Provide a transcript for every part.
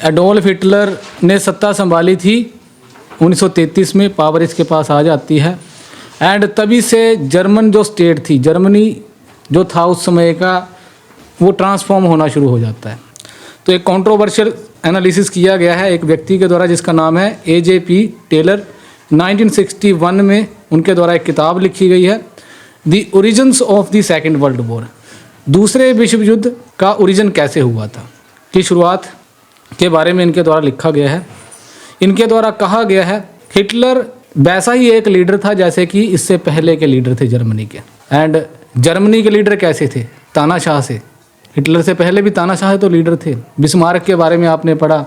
Adolf Hitler ने सत्ता संभाली थी 1933 में, पावर इसके पास आ जाती है। एंड तभी से जर्मन जो स्टेट थी, जर्मनी जो था उस समय का, वो ट्रांसफॉर्म होना शुरू हो जाता है। तो एक कंट्रोवर्शियल एनालिसिस किया गया है एक व्यक्ति के द्वारा जिसका नाम है AJP टेलर। 1961 में उनके द्वारा एक किताब लिखी गई है, the origins of the second world war, दूसरे विश्व युद्ध का ओरिजिन कैसे हुआ था की शुरुआत के बारे में इनके द्वारा लिखा गया है। इनके द्वारा कहा गया है हिटलर वैसा ही एक लीडर था जैसे कि इससे पहले के लीडर थे जर्मनी के। एंड जर्मनी के लीडर कैसे थे? तानाशाह से। हिटलर से पहले भी तानाशाह तो लीडर थे। बिस्मार्क के बारे में आपने पढ़ा।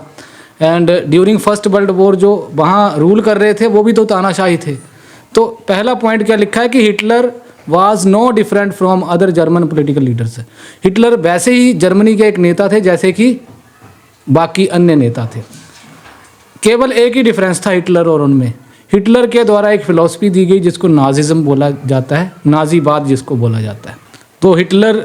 And during first world war जो वहाँ रूल कर रहे थे वो भी तो तानाशाह ही थे। तो पहला पॉइंट क्या लिखा है कि Hitler was no different from other German political leaders. Hitler वैसे ही जर्मनी के एक नेता थे जैसे कि बाकी अन्य नेता थे। केवल एक ही डिफरेंस था हिटलर और उनमें। हिटलर के द्वारा एक फिलॉसफी दी गई जिसको नाजिज्म बोला जाता है, नाजीवाद जिसको बोला जाता है। तो हिटलर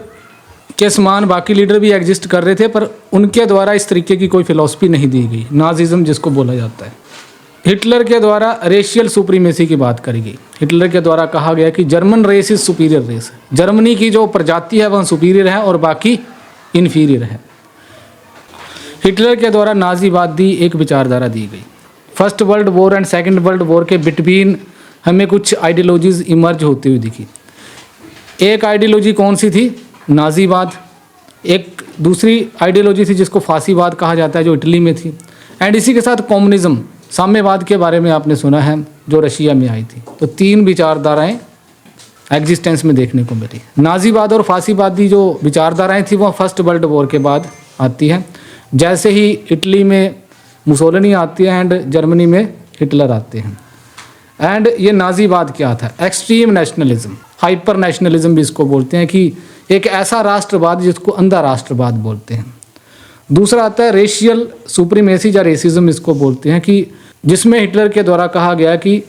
के समान बाकी लीडर भी एग्जिस्ट कर रहे थे पर उनके द्वारा इस तरीके की कोई फिलॉसफी नहीं दी गई, नाजिज्म जिसको बोला जाता है। हिटलर के द्वारा रेशियल सुप्रीमेसी की बात करी गई। हिटलर के द्वारा कहा गया कि German race is superior race, Germany की जो प्रजाति है वह सुपीरियर है और बाकी इन्फीरियर है। हिटलर के द्वारा नाजीवादी एक विचारधारा दी गई। First world war and second world war के बिटवीन हमें कुछ आइडियोलॉजीज इमर्ज होती हुई दिखी। एक आइडियोलॉजी कौन सी थी? नाजीवाद। एक दूसरी आइडियोलॉजी थी जिसको फांसीवाद कहा जाता है जो इटली में थी। एंड इसी के साथ कम्युनिज्म, साम्यवाद के बारे में आपने सुना है जो रशिया में आई थी। तो तीन विचारधाराएं एग्जिस्टेंस में देखने को मिली। नाजीवाद और फांसीवादी जो विचारधाराएं थी वह फर्स्ट वर्ल्ड वॉर के बाद आती है। जैसे ही इटली में मुसोलिनी आती है एंड जर्मनी में हिटलर आते हैं। एंड ये नाजीवाद क्या था? एक्सट्रीम नेशनलिज्म, हाइपर नेशनलिज्म भी इसको बोलते हैं कि एक ऐसा राष्ट्रवाद जिसको अंधा राष्ट्रवाद बोलते हैं। दूसरा आता है रेशियल सुप्रीमेसी या रेसिज्म इसको बोलते हैं कि जिसमें हिटलर के द्वारा कहा गया कि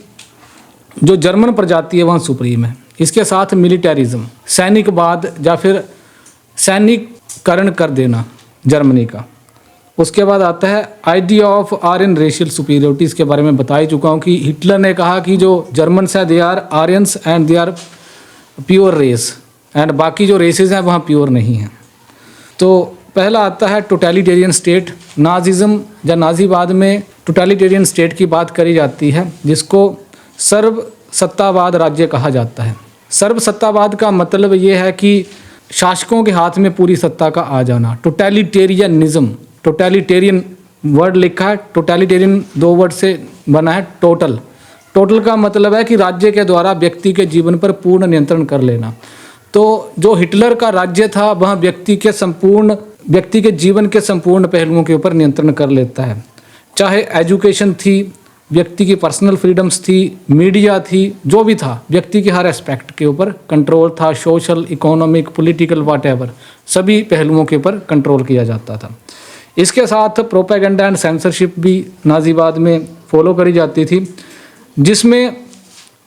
जो जर्मन प्रजाति है वह सुप्रीम है। इसके साथ मिलिटरिज्म, सैनिकवाद या फिर सैनिककरण कर देना जर्मनी का। उसके बाद आता है idea of Aryan racial superiority. इसके बारे में बता ही चुका हूँ कि हिटलर ने कहा कि जो जर्मन्स है they are Aryans and they are pure race, and बाकी जो रेसेस हैं वहाँ प्योर नहीं हैं। तो पहला आता है टोटलिटेरियन स्टेट। नाजिज्म या नाजीवाद में टोटलिटेरियन स्टेट की बात करी जाती है जिसको सर्व सत्तावाद राज्य कहा जाता है। सर्व सत्तावाद का मतलब ये है कि शासकों के हाथ में पूरी सत्ता का आ जाना। टोटलिटेरियनिज्म, टोटलिटेरियन वर्ड लिखा है, टोटलिटेरियन दो वर्ड से बना है। टोटल, टोटल का मतलब है कि राज्य के द्वारा व्यक्ति के जीवन पर पूर्ण नियंत्रण कर लेना। तो जो हिटलर का राज्य था वह व्यक्ति के जीवन के संपूर्ण पहलुओं के ऊपर नियंत्रण कर लेता है। चाहे एजुकेशन थी, व्यक्ति की पर्सनल फ्रीडम्स थी, मीडिया थी, जो भी था, व्यक्ति के हर एस्पेक्ट के ऊपर कंट्रोल था। सोशल, इकोनॉमिक, पॉलिटिकल, व्हाटएवर, सभी पहलुओं के ऊपर कंट्रोल किया जाता था। इसके साथ प्रोपेगेंडा एंड सेंसरशिप भी नाजीवाद में फॉलो करी जाती थी जिसमें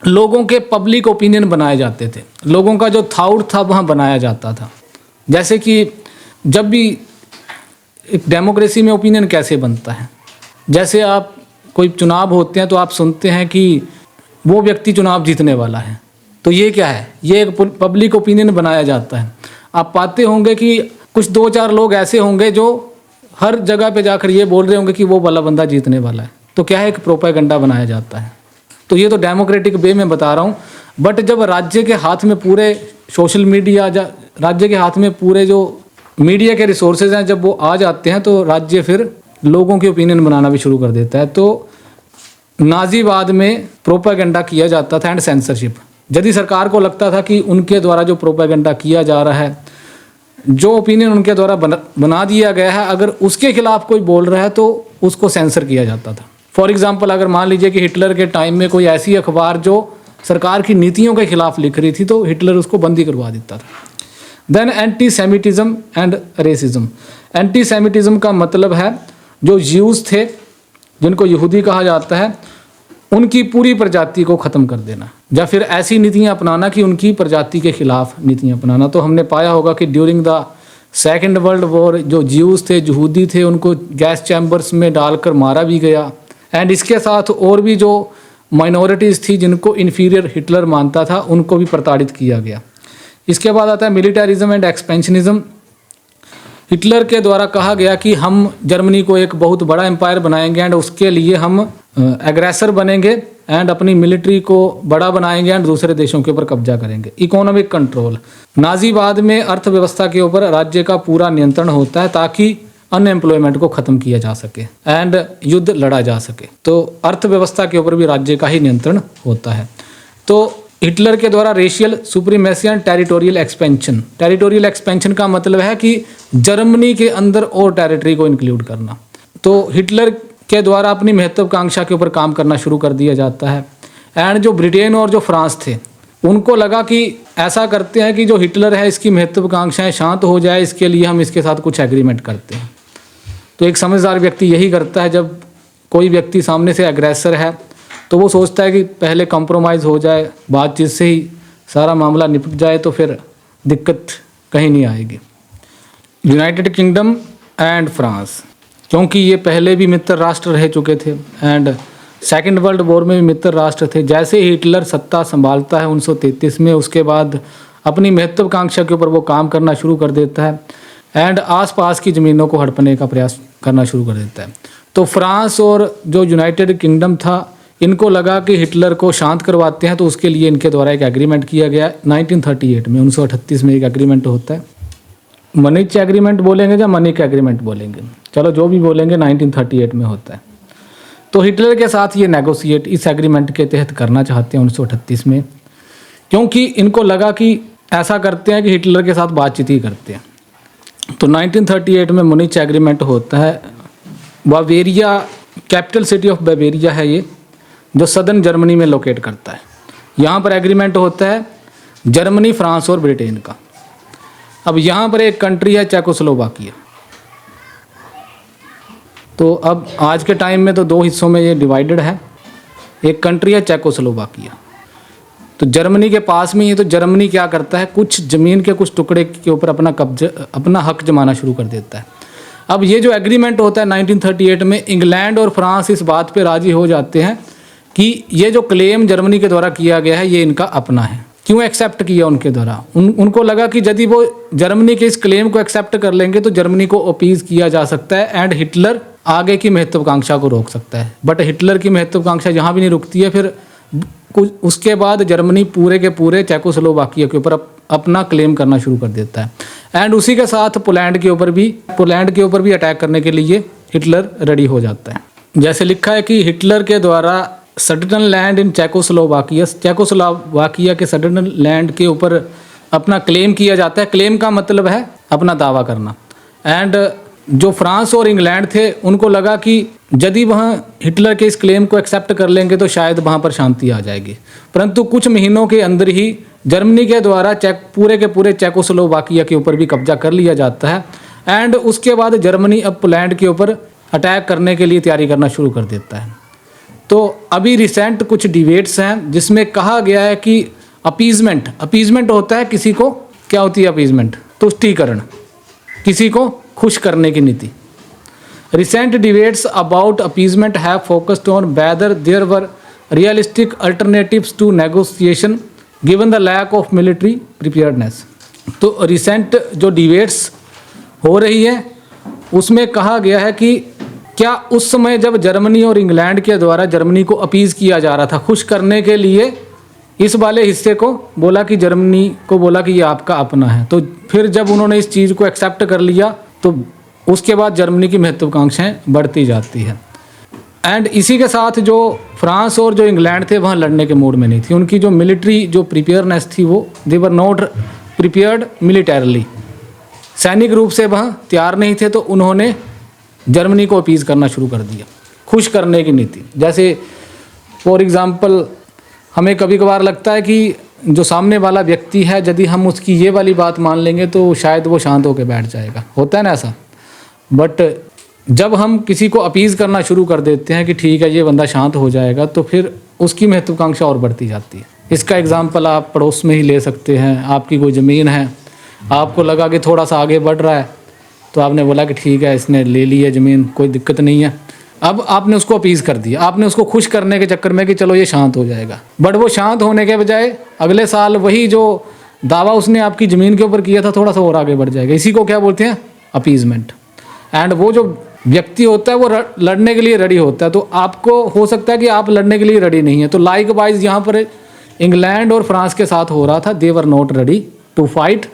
लोगों के पब्लिक ओपिनियन बनाए जाते थे। लोगों का जो थाउट था वहाँ बनाया जाता था। जैसे कि जब भी एक डेमोक्रेसी में ओपिनियन कैसे बनता है, जैसे आप कोई चुनाव होते हैं तो आप सुनते हैं कि वो व्यक्ति चुनाव जीतने वाला है, तो ये क्या है? ये एक पब्लिक ओपिनियन बनाया जाता है। आप पाते होंगे कि कुछ 2-4 लोग ऐसे होंगे जो हर जगह पे जाकर ये बोल रहे होंगे कि वो वाला बंदा जीतने वाला है। तो क्या है? एक प्रोपेगेंडा बनाया जाता है। तो ये तो डेमोक्रेटिक वे में बता रहा हूँ। बट जब राज्य के हाथ में पूरे सोशल मीडिया, राज्य के हाथ में पूरे जो मीडिया के रिसोर्सेज हैं, जब वो आ जाते हैं तो राज्य फिर लोगों के ओपिनियन बनाना भी शुरू कर देता है। तो नाजीवाद में प्रोपेगेंडा किया जाता था एंड सेंसरशिप। यदि सरकार को लगता था कि उनके द्वारा जो प्रोपेगेंडा किया जा रहा है, जो ओपिनियन उनके द्वारा बना दिया गया है, अगर उसके खिलाफ कोई बोल रहा है तो उसको सेंसर किया जाता था। फॉर एग्जाम्पल, अगर मान लीजिए कि हिटलर के टाइम में कोई ऐसी अखबार जो सरकार की नीतियों के खिलाफ लिख रही थी तो हिटलर उसको बंदी करवा देता था। Then anti semitism and racism. Anti semitism का मतलब है जो ज्यूज थे, जिनको यहूदी कहा जाता है, उनकी पूरी प्रजाति को ख़त्म कर देना या फिर ऐसी नीतियाँ अपनाना कि उनकी प्रजाति के खिलाफ नीतियाँ अपनाना। तो हमने पाया होगा कि during the second world war जो ज्यूज़ थे, यहूदी थे, उनको गैस चैम्बर्स में डालकर मारा भी गया। एंड इसके साथ और भी जो माइनॉरिटीज़ थी जिनको इन्फीरियर हिटलर मानता था, उनको भी प्रताड़ित किया गया। इसके बाद आता है मिलिटरिज्म एंड एक्सपेंशनिज्म। हिटलर के द्वारा कहा गया कि हम जर्मनी को एक बहुत बड़ा एम्पायर बनाएंगे एंड उसके लिए हम एग्रेसर बनेंगे एंड अपनी मिलिट्री को बड़ा बनाएंगे एंड दूसरे देशों के ऊपर कब्जा करेंगे। इकोनॉमिक कंट्रोल, नाजीवाद में अर्थव्यवस्था के ऊपर राज्य का पूरा नियंत्रण होता है ताकि अनएम्प्लॉयमेंट को ख़त्म किया जा सके एंड युद्ध लड़ा जा सके। तो अर्थव्यवस्था के ऊपर भी राज्य का ही नियंत्रण होता है। तो हिटलर के द्वारा racial supremacy and territorial expansion. Territorial expansion का मतलब है कि जर्मनी के अंदर और टेरिटरी को इंक्लूड करना। तो हिटलर के द्वारा अपनी महत्वाकांक्षा के ऊपर काम करना शुरू कर दिया जाता है। एंड जो ब्रिटेन और जो फ्रांस थे, उनको लगा कि ऐसा करते हैं कि जो हिटलर है इसकी महत्वाकांक्षाएं शांत हो जाए, इसके लिए हम इसके साथ कुछ एग्रीमेंट करते हैं। तो एक समझदार व्यक्ति यही करता है। जब कोई व्यक्ति सामने से एग्रेसर है तो वो सोचता है कि पहले कंप्रोमाइज़ हो जाए, बातचीत से ही सारा मामला निपट जाए तो फिर दिक्कत कहीं नहीं आएगी। यूनाइटेड किंगडम एंड फ्रांस, क्योंकि ये पहले भी मित्र राष्ट्र रह चुके थे एंड सेकेंड वर्ल्ड वॉर में भी मित्र राष्ट्र थे। जैसे ही हिटलर सत्ता संभालता है 1933 में, उसके बाद अपनी महत्वाकांक्षा के ऊपर वो काम करना शुरू कर देता है एंड आसपास की ज़मीनों को हड़पने का प्रयास करना शुरू कर देता है। तो फ्रांस और जो यूनाइटेड किंगडम था, इनको लगा कि हिटलर को शांत करवाते हैं, तो उसके लिए इनके द्वारा एक एग्रीमेंट किया गया 1938 में। 1938 में एक एग्रीमेंट होता है। मनीच एग्रीमेंट बोलेंगे या मनीक एग्रीमेंट बोलेंगे, चलो जो भी बोलेंगे, 1938 में होता है। तो हिटलर के साथ ये नेगोशिएट इस एग्रीमेंट के तहत करना चाहते हैं 1938 में, क्योंकि इनको लगा कि ऐसा करते हैं कि हिटलर के साथ बातचीत ही करते हैं। तो 1938 में मुनिच एग्रीमेंट होता है। Bavaria, capital city of Bavaria है ये, जो सदर्न जर्मनी में लोकेट करता है। यहाँ पर एग्रीमेंट होता है जर्मनी, फ्रांस और ब्रिटेन का। अब यहाँ पर एक कंट्री है चेकोस्लोवाकिया। तो अब आज के टाइम में तो दो हिस्सों में ये डिवाइडेड है। एक कंट्री है चेकोस्लोवाकिया, तो जर्मनी के पास में ही है। तो जर्मनी क्या करता है, कुछ ज़मीन के कुछ टुकड़े के ऊपर अपना हक जमाना शुरू कर देता है। अब ये जो एग्रीमेंट होता है 1938 में, इंग्लैंड और फ्रांस इस बात पे राजी हो जाते हैं कि ये जो क्लेम जर्मनी के द्वारा किया गया है ये इनका अपना है। क्यों एक्सेप्ट किया उनके द्वारा? उनको लगा कि यदि वो जर्मनी के इस क्लेम को एक्सेप्ट कर लेंगे तो जर्मनी को अपीज किया जा सकता है एंड हिटलर आगे की महत्वाकांक्षा को रोक सकता है। बट हिटलर की महत्वाकांक्षा यहाँ भी नहीं रुकती है। फिर कुछ उसके बाद जर्मनी पूरे के पूरे चेकोस्लोवाकिया के ऊपर अपना क्लेम करना शुरू कर देता है एंड उसी के साथ पोलैंड के ऊपर भी अटैक करने के लिए हिटलर रेडी हो जाता है। जैसे लिखा है कि हिटलर के द्वारा सडर्न लैंड इन चेकोस्लोवाकिया के सडर्न लैंड के ऊपर अपना क्लेम किया जाता है। क्लेम का मतलब है अपना दावा करना। एंड जो फ्रांस और इंग्लैंड थे, उनको लगा कि यदि वहाँ हिटलर के इस क्लेम को एक्सेप्ट कर लेंगे तो शायद वहाँ पर शांति आ जाएगी। परंतु कुछ महीनों के अंदर ही जर्मनी के द्वारा पूरे के पूरे चेकोस्लोवाकिया के ऊपर भी कब्जा कर लिया जाता है एंड उसके बाद जर्मनी अब पोलैंड के ऊपर अटैक करने के लिए तैयारी करना शुरू कर देता है। तो अभी रिसेंट कुछ डिबेट्स हैं जिसमें कहा गया है कि अपीजमेंट होता है किसी को, क्या होती है अपीजमेंट? तुष्टीकरण, किसी को खुश करने की नीति। Recent debates about appeasement have focused on whether there were realistic alternatives to negotiation given the lack of military preparedness. तो रिसेंट जो डिबेट्स हो रही है उसमें कहा गया है कि क्या उस समय जब जर्मनी और इंग्लैंड के द्वारा जर्मनी को अपीज़ किया जा रहा था, खुश करने के लिए इस वाले हिस्से को बोला कि जर्मनी को बोला कि ये आपका अपना है, तो फिर जब उन्होंने इस चीज़ को एक्सेप्ट कर लिया तो उसके बाद जर्मनी की महत्वाकांक्षाएं बढ़ती जाती है। एंड इसी के साथ जो फ्रांस और जो इंग्लैंड थे वहाँ लड़ने के मूड में नहीं थी। उनकी जो मिलिट्री जो प्रिपेयरनेस थी वो दे वर नॉट प्रिपेयर्ड मिलिटरली, सैनिक रूप से वहाँ तैयार नहीं थे। तो उन्होंने जर्मनी को अपीज़ करना शुरू कर दिया, खुश करने की नीति। जैसे फॉर एग्ज़ाम्पल हमें कभी कभार लगता है कि जो सामने वाला व्यक्ति है यदि हम उसकी ये वाली बात मान लेंगे तो शायद वो शांत होकर बैठ जाएगा, होता है ना ऐसा। बट जब हम किसी को अपीज़ करना शुरू कर देते हैं कि ठीक है ये बंदा शांत हो जाएगा, तो फिर उसकी महत्वाकांक्षा और बढ़ती जाती है। इसका एग्ज़ाम्पल आप पड़ोस में ही ले सकते हैं। आपकी कोई ज़मीन है, आपको लगा कि थोड़ा सा आगे बढ़ रहा है तो आपने बोला कि ठीक है इसने ले ली है ज़मीन, कोई दिक्कत नहीं है। अब आपने उसको अपीज़ कर दिया, आपने उसको खुश करने के चक्कर में कि चलो ये शांत हो जाएगा, बट वो शांत होने के बजाय अगले साल वही जो दावा उसने आपकी ज़मीन के ऊपर किया था थोड़ा सा और आगे बढ़ जाएगा। इसी को क्या बोलते हैं? अपीज़मेंट। एंड वो जो व्यक्ति होता है वो लड़ने के लिए रेडी होता है, तो आपको हो सकता है कि आप लड़ने के लिए रेडी नहीं है। तो लाइक वाइज यहाँ पर इंग्लैंड और फ्रांस के साथ हो रहा था, they were not ready to fight,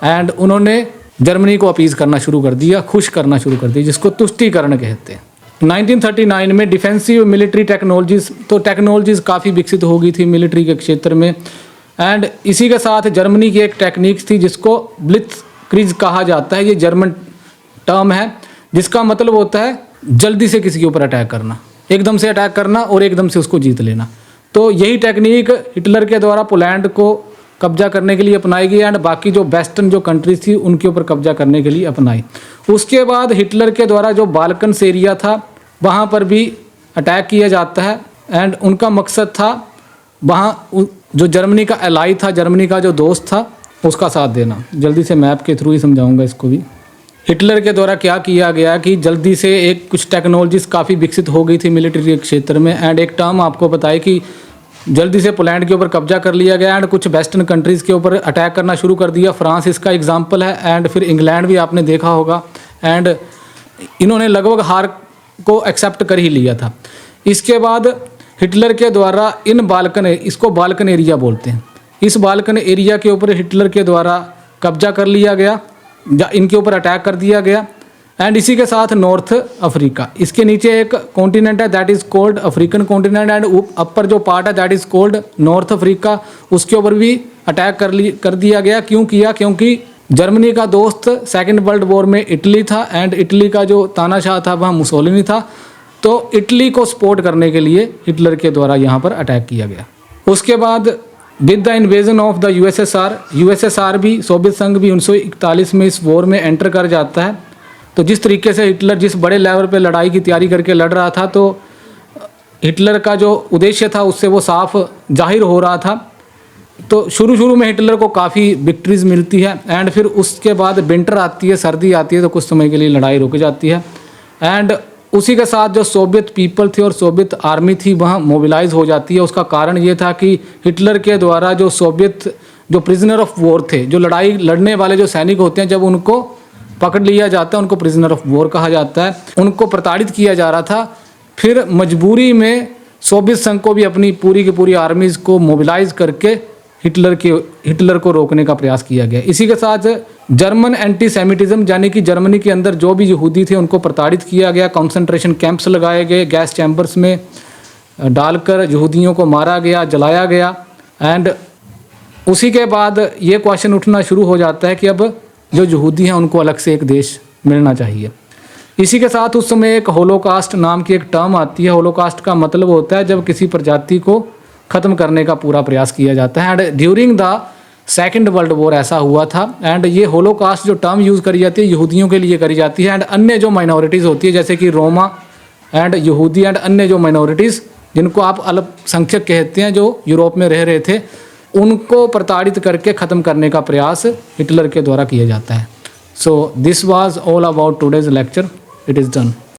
and उन्होंने जर्मनी को अपीज़ करना शुरू कर दिया, खुश करना शुरू कर दिया, जिसको तुष्टीकरण कहते हैं। 1939 में डिफेंसिव मिलिट्री टेक्नोलॉजीज़, तो टेक्नोलॉजीज़ काफ़ी विकसित हो गई थी मिलिट्री के क्षेत्र में। एंड इसी के साथ जर्मनी की एक टेक्निक थी जिसको ब्लिट्जक्रीग कहा जाता है। ये जर्मन टर्म है जिसका मतलब होता है जल्दी से किसी के ऊपर अटैक करना, एकदम से अटैक करना और एकदम से उसको जीत लेना। तो यही टेक्निक हिटलर के द्वारा पोलैंड को कब्जा करने के लिए अपनाई गई एंड बाकी जो वेस्टर्न जो कंट्रीज थी उनके ऊपर कब्जा करने के लिए अपनाई। उसके बाद हिटलर के द्वारा जो बाल्कन्स एरिया था वहाँ पर भी अटैक किया जाता है एंड उनका मकसद था वहाँ जो जर्मनी का एलाई था, जर्मनी का जो दोस्त था, उसका साथ देना। जल्दी से मैप के थ्रू ही समझाऊंगा इसको भी। हिटलर के द्वारा क्या किया गया कि जल्दी से एक कुछ टेक्नोलॉजीज़ काफ़ी विकसित हो गई थी मिलिट्री के क्षेत्र में, एंड एक टर्म आपको बताया कि जल्दी से पोलैंड के ऊपर कब्जा कर लिया गया एंड कुछ वेस्टर्न कंट्रीज़ के ऊपर अटैक करना शुरू कर दिया। फ्रांस इसका एग्जाम्पल है एंड फिर इंग्लैंड भी आपने देखा होगा, एंड इन्होंने लगभग हार को एक्सेप्ट कर ही लिया था। इसके बाद हिटलर के द्वारा इन बाल्कन, इसको बाल्कन एरिया बोलते हैं, इस बाल्कन एरिया के ऊपर हिटलर के द्वारा कब्जा कर लिया गया, इनके ऊपर अटैक कर दिया गया। एंड इसी के साथ नॉर्थ अफ्रीका, इसके नीचे एक कॉन्टिनेंट है that is called African continent and upper जो पार्ट है that is called north Africa, उसके ऊपर भी अटैक कर दिया गया। क्यों किया? क्योंकि जर्मनी का दोस्त सेकेंड वर्ल्ड वॉर में इटली था एंड इटली का जो तानाशाह था वह मुसोलिनी था, तो इटली को सपोर्ट करने के लिए हिटलर के द्वारा यहाँ पर अटैक किया गया। उसके बाद with the invasion of the USSR भी, सोवियत संघ भी 1941 में इस वॉर में एंटर कर जाता है। तो जिस तरीके से हिटलर जिस बड़े लेवल पे लड़ाई की तैयारी करके लड़ रहा था, तो हिटलर का जो उद्देश्य था उससे वो साफ जाहिर हो रहा था। तो शुरू में हिटलर को काफ़ी विक्ट्रीज मिलती है एंड फिर उसके बाद विंटर आती है, सर्दी आती है, तो कुछ समय के लिए लड़ाई रुक जाती है। एंड उसी के साथ जो सोवियत पीपल थी और सोवियत आर्मी थी वहाँ मोबिलाइज हो जाती है। उसका कारण ये था कि हिटलर के द्वारा जो सोवियत जो प्रिजनर ऑफ वॉर थे, जो लड़ाई लड़ने वाले जो सैनिक होते हैं, जब उनको पकड़ लिया जाता है उनको प्रिजनर ऑफ वॉर कहा जाता है, उनको प्रताड़ित किया जा रहा था। फिर मजबूरी में सोवियत संघ को भी अपनी पूरी की पूरी आर्मीज़ को मोबिलाइज करके हिटलर को रोकने का प्रयास किया गया। इसी के साथ जर्मन एंटीसेमिटिज्म, यानी कि जर्मनी के अंदर जो भी यहूदी थे उनको प्रताड़ित किया गया, कंसंट्रेशन कैंप्स लगाए गए, गैस चैम्बर्स में डालकर यहूदियों को मारा गया, जलाया गया। एंड उसी के बाद ये क्वेश्चन उठना शुरू हो जाता है कि अब जो यहूदी हैं उनको अलग से एक देश मिलना चाहिए। इसी के साथ उस समय एक होलोकास्ट नाम की एक टर्म आती है। होलोकास्ट का मतलब होता है जब किसी प्रजाति को ख़त्म करने का पूरा प्रयास किया जाता है। And during the second world war ऐसा हुआ था। एंड ये होलोकास्ट जो टर्म यूज़ करी जाती है यहूदियों के लिए करी जाती है एंड अन्य जो माइनॉरिटीज़ होती है जैसे कि रोमा एंड यहूदी एंड अन्य जो माइनॉरिटीज़ जिनको आप अल्पसंख्यक कहते हैं, जो यूरोप में रह रहे थे, उनको प्रताड़ित करके ख़त्म करने का प्रयास हिटलर के द्वारा किया जाता है। So this was all about today's lecture. It is done.